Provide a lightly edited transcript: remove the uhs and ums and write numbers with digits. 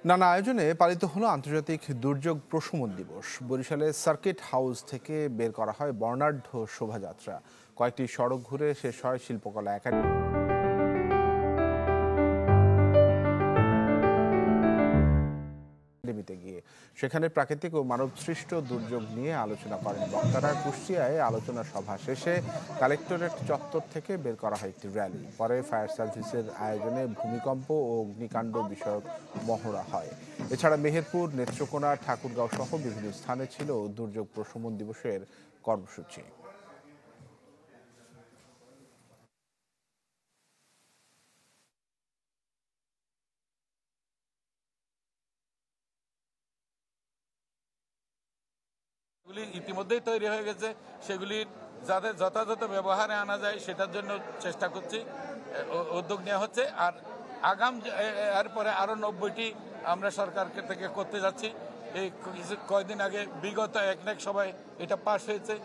নানা আয়োজনে পালিত হলো আন্তর্জাতিক দুর্যোগ প্রশমন দিবস। বরিশালের সার্কিট হাউস থেকে বের করা হয় বর্ণাঢ্য শোভাযাত্রা। কয়েকটি সড়ক ঘুরে শেষ হয় শিল্পকলা একাডেমিতে গিয়ে। সেখানে প্রাকৃতিক ও মানবসৃষ্ট দুর্যোগ নিয়ে আলোচনা করেন বক্তারা। কুষ্টিয়ায় আলোচনা সভা শেষে কালেক্টরেট চত্বর থেকে বের করা হয় একটি র্যালি। পরে ফায়ার সার্ভিসের আয়োজনে ভূমিকম্প ও অগ্নিকাণ্ড বিষয়ক মহড়া হয়। এছাড়া মেহেরপুর, নেত্রকোনা, ঠাকুরগাঁও সহ বিভিন্ন স্থানে ছিল দুর্যোগ প্রশমন দিবসের কর্মসূচি। সেগুলি ইতিমধ্যেই তৈরি হয়ে গেছে, সেগুলির যাতে যথাযথ ব্যবহারে আনা যায় সেটার জন্য চেষ্টা করছি, উদ্যোগ নেওয়া হচ্ছে। আর আগাম এরপরে আরও 90টি আমরা সরকার থেকে করতে যাচ্ছি। এই কয়েকদিন আগে বিগত একনেক সভায় এটা পাশ হয়েছে।